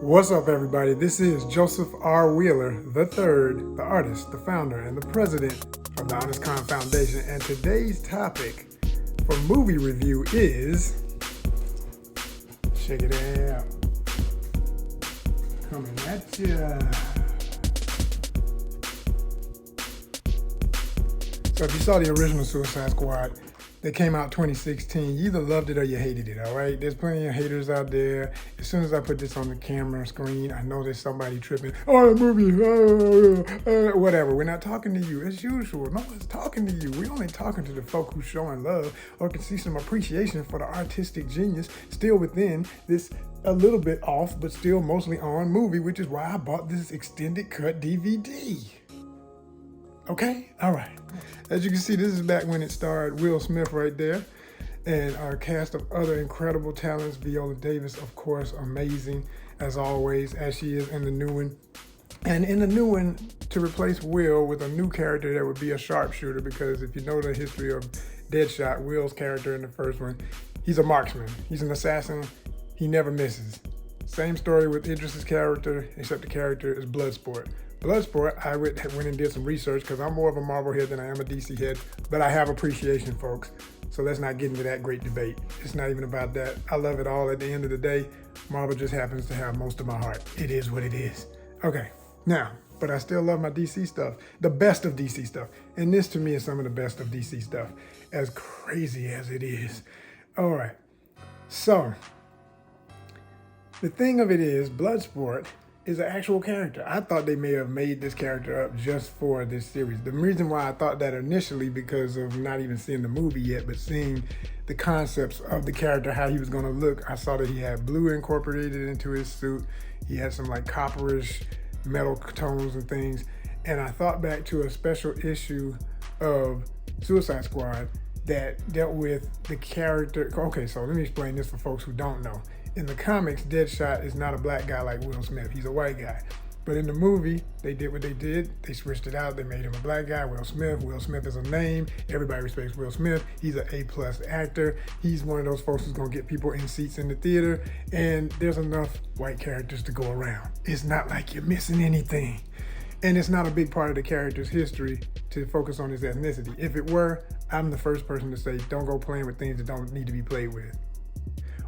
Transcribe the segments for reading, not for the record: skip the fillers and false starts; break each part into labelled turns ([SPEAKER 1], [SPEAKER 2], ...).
[SPEAKER 1] What's up, everybody? This is Joseph R. Wheeler III, the artist, the founder, and the president of the ONYXCON Foundation. And today's topic for movie review is, check it out, coming at ya. So if you saw the original Suicide Squad that came out 2016, you either loved it or you hated it, all right? There's plenty of haters out there. As soon as I put this on the camera screen, I know there's somebody tripping. Oh, the movie, whatever. We're not talking to you as usual. No one's talking to you. We're only talking to the folk who's showing love or can see some appreciation for the artistic genius still within this a little bit off, but still mostly on movie, which is why I bought this extended cut DVD. Okay? All right. As you can see, this is back when it starred Will Smith right there, and our cast of other incredible talents. Viola Davis, of course, amazing as always, as she is in the new one. And in the new one, to replace Will with a new character that would be a sharpshooter, because if you know the history of Deadshot, Will's character in the first one, he's a marksman. He's an assassin. He never misses. Same story with Idris's character, except the character is Bloodsport. Bloodsport, I went and did some research because I'm more of a Marvel head than I am a DC head, but I have appreciation, folks. So let's not get into that great debate. It's not even about that. I love it all. At the end of the day, Marvel just happens to have most of my heart. It is what it is. Okay, now, but I still love my DC stuff, the best of DC stuff. And this to me is some of the best of DC stuff, as crazy as it is. All right, so the thing of it is, Bloodsport is an actual character. I thought they may have made this character up just for this series. The reason why I thought that initially, because of not even seeing the movie yet, but seeing the concepts of the character, how he was going to look. I saw that he had blue incorporated into his suit. He had some like copperish metal tones and things. And I thought back to a special issue of Suicide Squad that dealt with the character. Okay, so let me explain this for folks who don't know. In the comics, Deadshot is not a black guy like Will Smith. He's a white guy. But in the movie, they did what they did. They switched it out. They made him a black guy, Will Smith. Will Smith is a name. Everybody respects Will Smith. He's an A+ actor. He's one of those folks who's going to get people in seats in the theater. And there's enough white characters to go around. It's not like you're missing anything. And it's not a big part of the character's history to focus on his ethnicity. If it were, I'm the first person to say, don't go playing with things that don't need to be played with.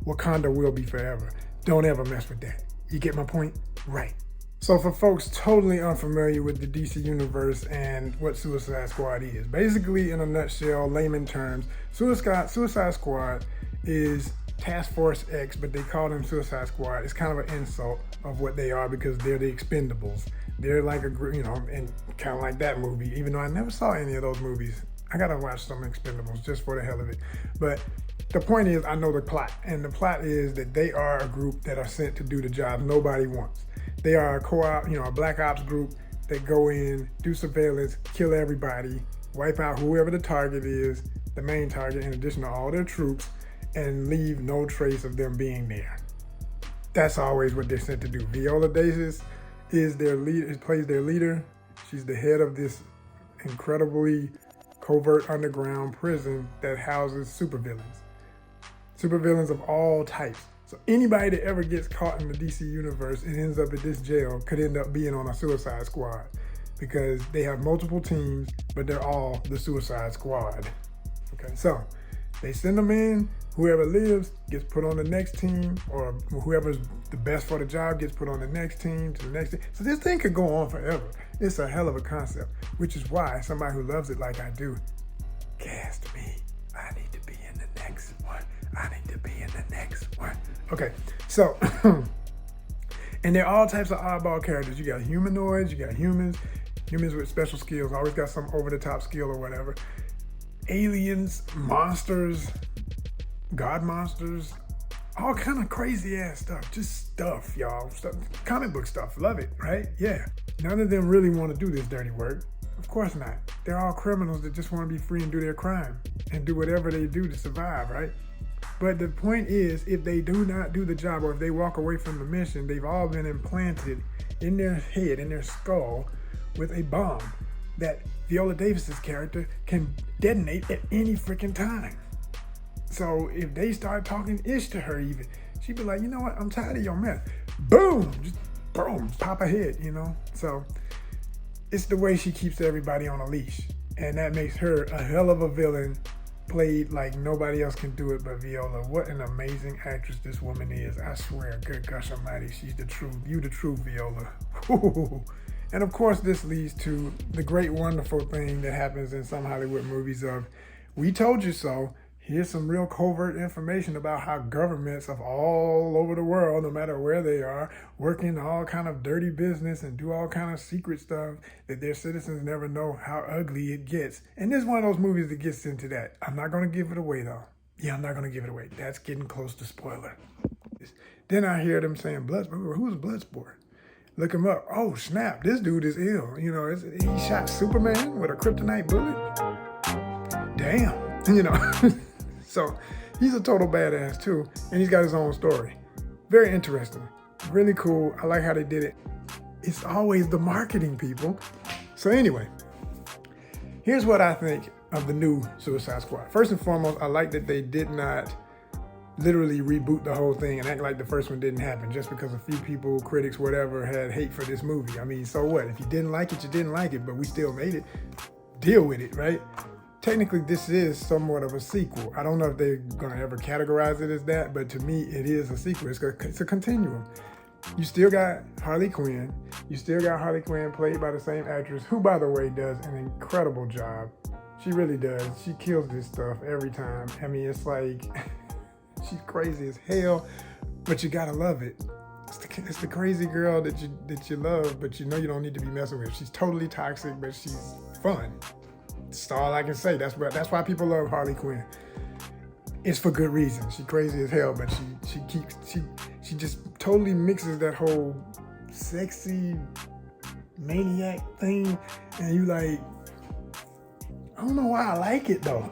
[SPEAKER 1] Wakanda will be forever. Don't ever mess with that. You get my point? Right. So for folks totally unfamiliar with the DC universe and what Suicide Squad is, basically in a nutshell, layman terms, Suicide Squad is Task Force X, but they call them Suicide Squad. It's kind of an insult of what they are because they're the Expendables. They're like and kind of like that movie, even though I never saw any of those movies. I gotta watch some Expendables just for the hell of it. But the point is, I know the plot, and the plot is that they are a group that are sent to do the job nobody wants. They are a co-op, a black ops group that go in, do surveillance, kill everybody, wipe out whoever the target is, the main target, in addition to all their troops, and leave no trace of them being there. That's always what they're sent to do. Viola Davis is their leader, plays their leader. She's the head of this incredibly covert underground prison that houses supervillains. Supervillains of all types. So anybody that ever gets caught in the DC universe and ends up at this jail could end up being on a Suicide Squad, because they have multiple teams, but they're all the Suicide Squad. Okay, so they send them in. Whoever lives gets put on the next team, or whoever's the best for the job gets put on the next team to the next team. So this thing could go on forever. It's a hell of a concept, which is why somebody who loves it like I do, cast me. I need to be in the next one. I need to be in the next one. Okay, so, and there are all types of oddball characters. You got humanoids, you got humans with special skills, always got some over-the-top skill or whatever. Aliens, monsters, god monsters, all kind of crazy ass stuff. Just stuff, y'all. Stuff, comic book stuff. Love it, right? Yeah. None of them really want to do this dirty work. Of course not. They're all criminals that just want to be free and do their crime and do whatever they do to survive, right? But the point is, if they do not do the job, or if they walk away from the mission, they've all been implanted in their head, in their skull, with a bomb that Viola Davis's character can detonate at any freaking time. So if they start talking ish to her even, she'd be like, you know what, I'm tired of your mess. boom, just boom, pop a head, you know? So it's the way she keeps everybody on a leash. And that makes her a hell of a villain, played like nobody else can do it but Viola. What an amazing actress this woman is. I swear, good gosh almighty, she's the truth. You the truth, Viola. And of course, this leads to the great, wonderful thing that happens in some Hollywood movies of, we told you so. Here's some real covert information about how governments of all over the world, no matter where they are, work in all kind of dirty business and do all kind of secret stuff that their citizens never know how ugly it gets. And this is one of those movies that gets into that. I'm not going to give it away, though. Yeah, I'm not going to give it away. That's getting close to spoiler. Then I hear them saying, Bloodsport. Who's Bloodsport? Look him up. Oh, snap. This dude is ill. You know, he shot Superman with a kryptonite bullet. Damn. You know. So he's a total badass too, and he's got his own story. Very interesting, really cool. I like how they did it. It's always the marketing people. So anyway, here's what I think of the new Suicide Squad. First and foremost, I like that they did not literally reboot the whole thing and act like the first one didn't happen just because a few people, critics, whatever, had hate for this movie. I mean, so what? If you didn't like it, you didn't like it, but we still made it. Deal with it, right? Technically, this is somewhat of a sequel. I don't know if they're gonna ever categorize it as that, but to me, it is a sequel. It's a continuum. You still got Harley Quinn. You still got Harley Quinn played by the same actress, who, by the way, does an incredible job. She really does. She kills this stuff every time. I mean, it's like, she's crazy as hell, but you gotta love it. It's the crazy girl that you love, but you know you don't need to be messing with. She's totally toxic, but she's fun. That's all I can say. That's why people love Harley Quinn. It's for good reason. She's crazy as hell, but she just totally mixes that whole sexy maniac thing, and you like, I don't know why I like it though.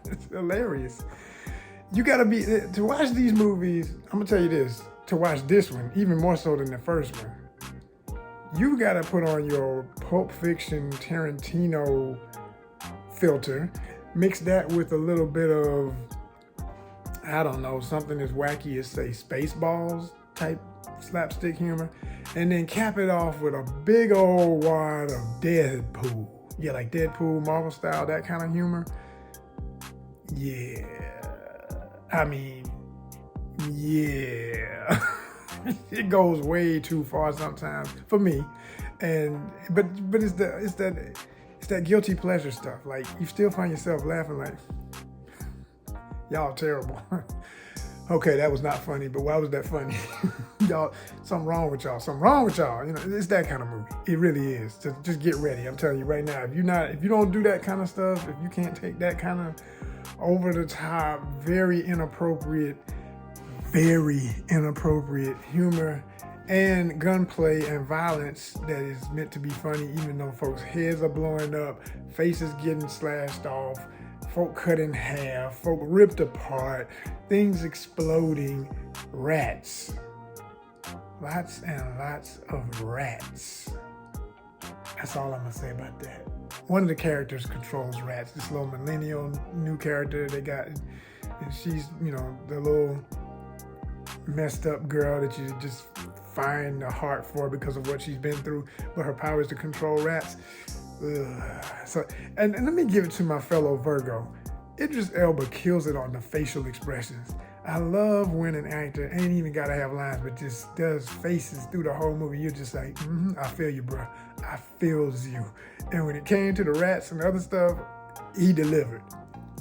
[SPEAKER 1] It's hilarious. You gotta be to watch these movies. I'm gonna tell you this: to watch this one, even more so than the first one, you gotta put on your Pulp Fiction Tarantino filter, mix that with a little bit of, I don't know, something as wacky as, say, Spaceballs type slapstick humor, and then cap it off with a big old wad of Deadpool. Yeah, like Deadpool, Marvel style, that kind of humor. Yeah. I mean, yeah. It goes way too far sometimes for me, but it's that guilty pleasure stuff. Like, you still find yourself laughing like, y'all terrible. Okay, that was not funny, but why was that funny? Y'all, something wrong with y'all. Something wrong with y'all. You know, it's that kind of movie. It really is. Just get ready. I'm telling you right now. If you don't do that kind of stuff, if you can't take that kind of over the top, very inappropriate humor and gunplay and violence that is meant to be funny, even though folks' heads are blowing up, faces getting slashed off, folk cut in half, folk ripped apart, things exploding, rats. Lots and lots of rats. That's all I'm gonna say about that. One of the characters controls rats, this little millennial new character they got, and she's, you know, the little messed up girl that you just find a heart for because of what she's been through, but her power is to control rats. Ugh. So, and let me give it to my fellow Virgo. Idris Elba kills it on the facial expressions. I love when an actor ain't even gotta have lines, but just does faces through the whole movie. You're just like, I feel you, bro. I feels you. And when it came to the rats and other stuff, he delivered.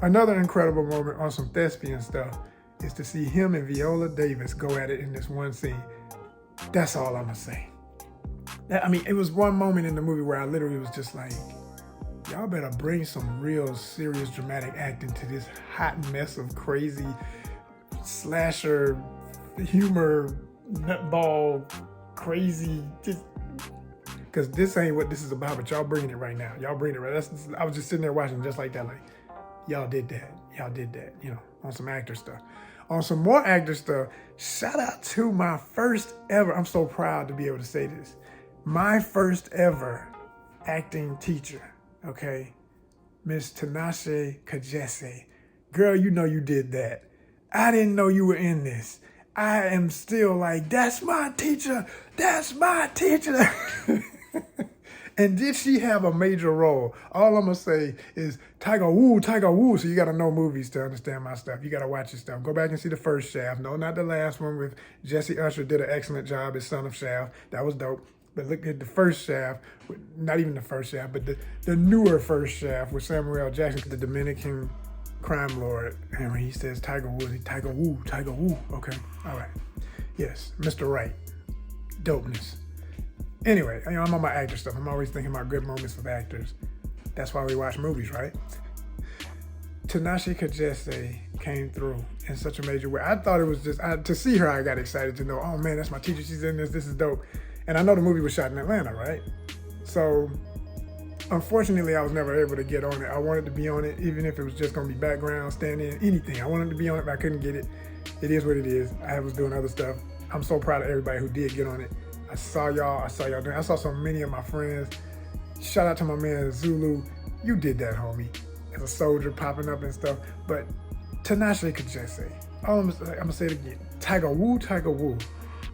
[SPEAKER 1] Another incredible moment on some thespian stuff is to see him and Viola Davis go at it in this one scene. That's all I'm gonna say. I mean, it was one moment in the movie where I literally was just like, y'all better bring some real serious dramatic acting to this hot mess of crazy slasher humor, nutball, crazy, just because this ain't what this is about, but y'all bringing it right now. Y'all bringing it right. I was just sitting there watching just like that, like, y'all did that, you know, on some actor stuff. On some more actor stuff, shout out to my first ever, I'm so proud to be able to say this, my first ever acting teacher, okay? Miss Tinashe Kajese. Girl, you know you did that. I didn't know you were in this. I am still like, that's my teacher. That's my teacher. And did she have a major role? All I'm going to say is Tiger Woo. So you got to know movies to understand my stuff. You got to watch your stuff. Go back and see the first Shaft. No, not the last one with Jesse Usher did an excellent job as Son of Shaft. That was dope. But look at the first Shaft, not even the first Shaft, but the newer first Shaft with Samuel L. Jackson, the Dominican crime lord. And when he says Tiger Woo, Tiger Woo. Okay, all right. Yes, Mr. Right. Dopeness. Anyway, I'm on my actor stuff. I'm always thinking about good moments with actors. That's why we watch movies, right? Tanashi Kajese came through in such a major way. I thought it was just, to see her, I got excited to know, oh man, that's my teacher. She's in this. This is dope. And I know the movie was shot in Atlanta, right? So, unfortunately, I was never able to get on it. I wanted to be on it, even if it was just going to be background, stand in, anything. I wanted to be on it, but I couldn't get it. It is what it is. I was doing other stuff. I'm so proud of everybody who did get on it. I saw y'all doing. I saw so many of my friends. Shout out to my man Zulu. You did that, homie. As a soldier popping up and stuff. But Tanashi Kajese. I'm gonna say it again. Tiger Woo.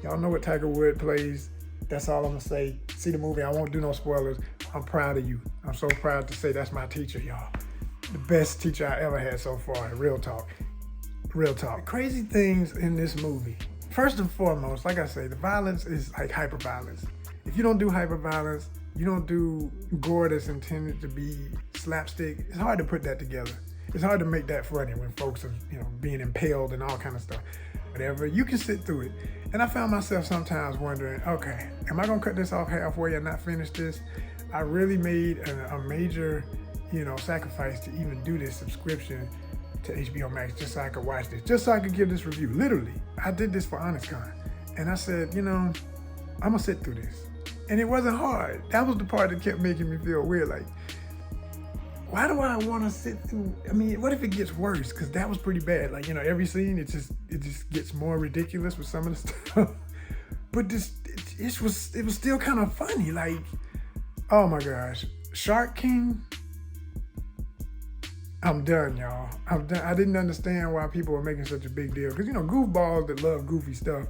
[SPEAKER 1] Y'all know what Tiger Wood plays. That's all I'm gonna say. See the movie. I won't do no spoilers. I'm proud of you. I'm so proud to say that's my teacher, y'all. The best teacher I ever had so far. Real talk. Crazy things in this movie. First and foremost, like I say, the violence is like hyper-violence. If you don't do hyper-violence, you don't do gore that's intended to be slapstick, it's hard to put that together. It's hard to make that funny when folks are, being impaled and all kind of stuff. Whatever, you can sit through it. And I found myself sometimes wondering, okay, am I gonna cut this off halfway and not finish this? I really made a major, sacrifice to even do this subscription to HBO Max just so I could watch this, just so I could give this review. Literally, I did this for ONYXCON. And I said, I'm gonna sit through this. And it wasn't hard. That was the part that kept making me feel weird. Like, why do I wanna sit through? I mean, what if it gets worse? Because that was pretty bad. Like, every scene, it just gets more ridiculous with some of the stuff. But it was still kind of funny. Like, oh my gosh, Shark King, I'm done, y'all. I'm done. I didn't understand why people were making such a big deal. Because, goofballs that love goofy stuff,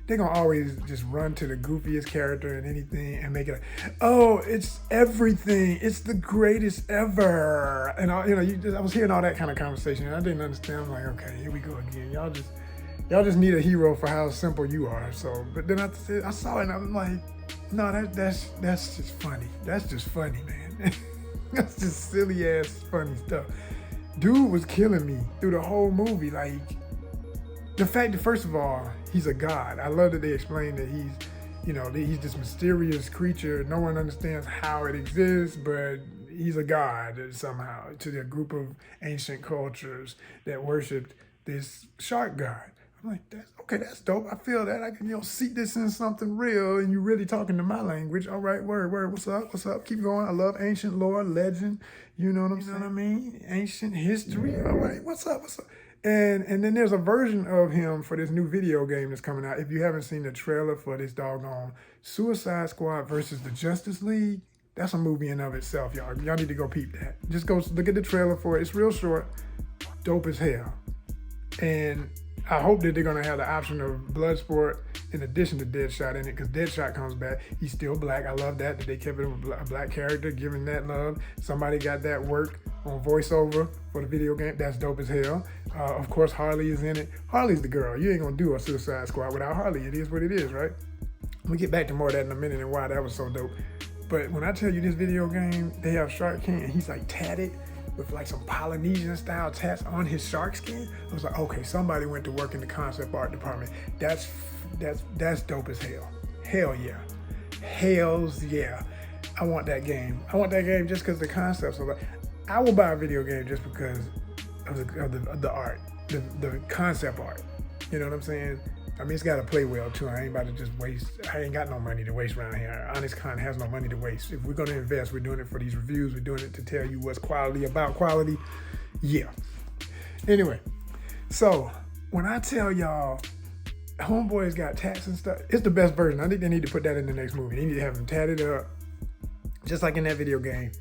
[SPEAKER 1] they're going to always just run to the goofiest character in anything and make it it's everything. It's the greatest ever. And, I was hearing all that kind of conversation, and I didn't understand. I'm like, okay, here we go again. Y'all just need a hero for how simple you are. So, but then I saw it, and I'm like, no, that's just funny. That's just funny, man. That's just silly-ass funny stuff. Dude was killing me through the whole movie. Like, the fact that, first of all, he's a god. I love that they explain that he's this mysterious creature. No one understands how it exists, but he's a god somehow to the group of ancient cultures that worshipped this shark god. I'm like, that's dope. I feel that. I can, see this in something real, and you really talking to my language. All right, word. What's up? Keep going. I love ancient lore, legend. You know what I'm saying? What I mean? Ancient history. All right, what's up? And then there's a version of him for this new video game that's coming out. If you haven't seen the trailer for this doggone Suicide Squad versus the Justice League, that's a movie in of itself, y'all. Y'all need to go peep that. Just go look at the trailer for it. It's real short, dope as hell. And I hope that they're going to have the option of Bloodsport in addition to Deadshot in it, because Deadshot comes back. He's still black. I love that they kept it a black character, giving that love. Somebody got that work on voiceover for the video game. That's dope as hell. Of course, Harley is in it. Harley's the girl. You ain't going to do a Suicide Squad without Harley. It is what it is, right? We'll get back to more of that in a minute and why that was so dope. But when I tell you this video game, they have Shark King, and he's like tatted with like some Polynesian style tats on his shark skin. I was like, okay, somebody went to work in the concept art department. That's dope as hell. Hell yeah. Hells yeah. I want that game. I want that game just because the concepts are like, I will buy a video game just because of the art, the concept art. You know what I'm saying? I mean, it's got to play well too. I ain't about to just waste. I ain't got no money to waste around here. ONYXCON has no money to waste. If we're going to invest, we're doing it for these reviews. We're doing it to tell you what's quality about quality. Yeah. Anyway, so when I tell y'all, homeboys got tats and stuff, it's the best version. I think they need to put that in the next movie. They need to have them tatted up, just like in that video game.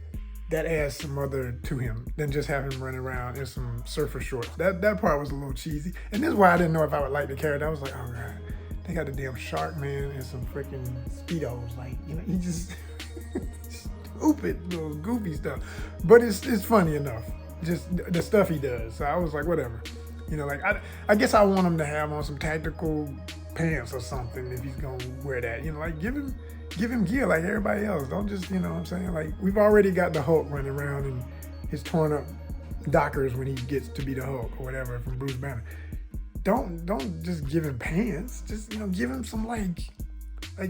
[SPEAKER 1] that adds some other to him than just having him running around in some surfer shorts. That part was a little cheesy. And this is why I didn't know if I would like the character. I was like, oh God, they got the damn shark man and some freaking Speedos. Like, you know, he just stupid little goofy stuff. But it's funny enough, just the stuff he does. So I was like, whatever. You know, like I guess I want him to have on some tactical pants or something if he's gonna wear that. You know, like give him gear like everybody else. Don't just, you know what I'm saying? Like, we've already got the Hulk running around in his torn up Dockers when he gets to be the Hulk or whatever from Bruce Banner. Don't just give him pants. Just, you know, give him some like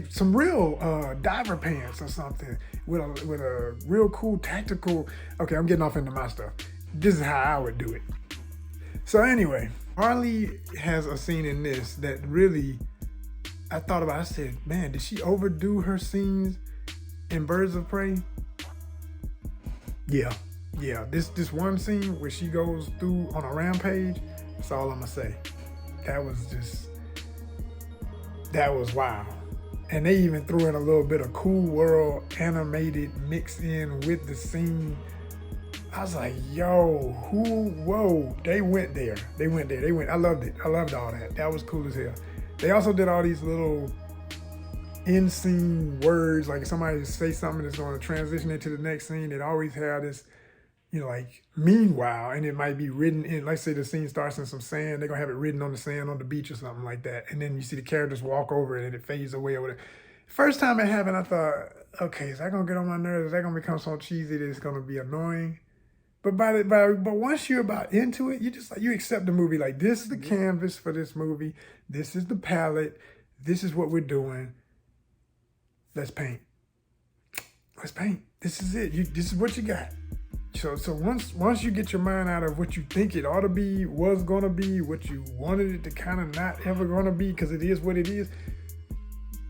[SPEAKER 1] some real diver pants or something with a real cool tactical. Okay, I'm getting off into my stuff. This is how I would do it. So anyway, Harley has a scene in this that really, I thought about. I said, man, did she overdo her scenes in Birds of Prey? Yeah. This one scene where she goes through on a rampage, that's all I'm gonna say. That was wow. And they even threw in a little bit of Cool World animated mix in with the scene. I was like, yo, whoa, they went there. I loved it. I loved all that. That was cool as hell. They also did all these little in-scene words, like if somebody say something that's going to transition into the next scene, it always had this, you know, like, meanwhile, and it might be written in, like say the scene starts in some sand, they're going to have it written on the sand on the beach or something like that. And then you see the characters walk over it and it fades away or whatever. First time it happened, I thought, okay, is that going to get on my nerves? Is that going to become so cheesy that it's going to be annoying? But but once you're about into it, you just like, you accept the movie. Like, this is the canvas for this movie. This is the palette. This is what we're doing. Let's paint. This is it. This is what you got. So once you get your mind out of what you think it ought to be, was gonna be, what you wanted it to kind of not ever gonna be, because it is what it is.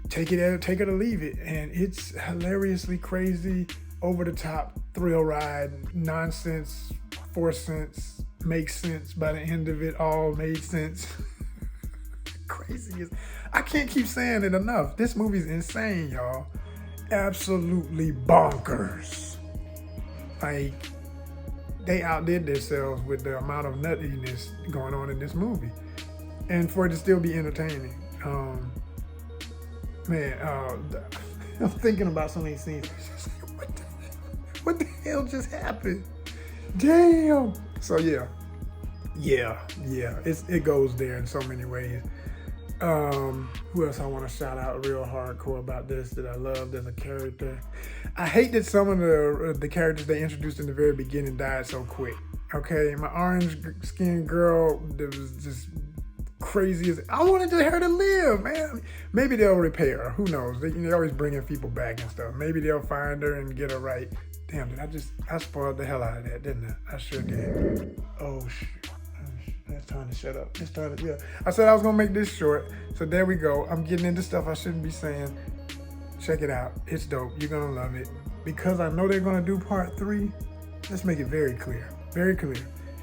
[SPEAKER 1] Take it or leave it, and it's hilariously crazy, over the top thrill ride, nonsense, 4 cents, makes sense by the end of it, all made sense. Crazy as, I can't keep saying it enough. This movie's insane, y'all. Absolutely bonkers. Like, they outdid themselves with the amount of nuttiness going on in this movie, and for it to still be entertaining. I'm thinking about some of these scenes. What the hell just happened? Damn. So yeah, it goes there in so many ways. Who else I want to shout out real hardcore about this that I loved as a character? I hate that some of the characters they introduced in the very beginning died so quick. Okay, my orange skinned girl that was just crazy as, I wanted her to live, man. Maybe they'll repair her. Who knows? They always bringing people back and stuff. Maybe they'll find her and get her right. Damn, I spoiled the hell out of that, didn't I? I sure did. Oh, shoot. It's time to shut up. Yeah. I said I was going to make this short, so there we go. I'm getting into stuff I shouldn't be saying. Check it out. It's dope. You're going to love it. Because I know they're going to do part 3, let's make it very clear. Very clear.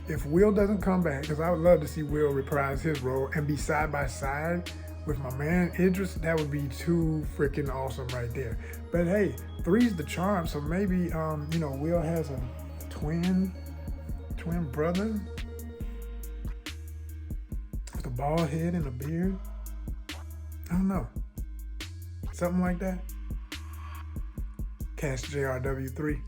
[SPEAKER 1] If Will doesn't come back, because I would love to see Will reprise his role and be side by side with my man Idris, that would be too freaking awesome right there. But hey, 3's the charm, so maybe Will has a twin brother with a bald head and a beard. I don't know, something like that. Cast JRW3,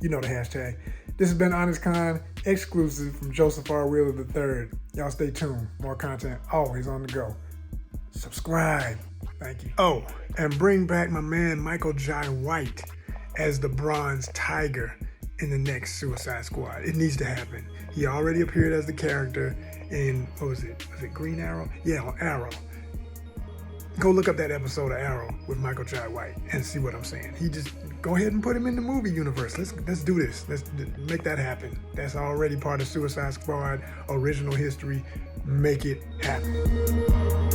[SPEAKER 1] you know the hashtag. This has been ONYXCON exclusive from Joseph R. Wheeler III. Y'all stay tuned. More content always on the go. Subscribe. Thank you. Oh, and bring back my man Michael Jai White as the Bronze Tiger in the next Suicide Squad. It needs to happen. He already appeared as the character in, what was it? Was it Green Arrow? Yeah, on Arrow. Go look up that episode of Arrow with Michael Jai White and see what I'm saying. He just, go ahead and put him in the movie universe. Let's do this. Let's make that happen. That's already part of Suicide Squad original history. Make it happen.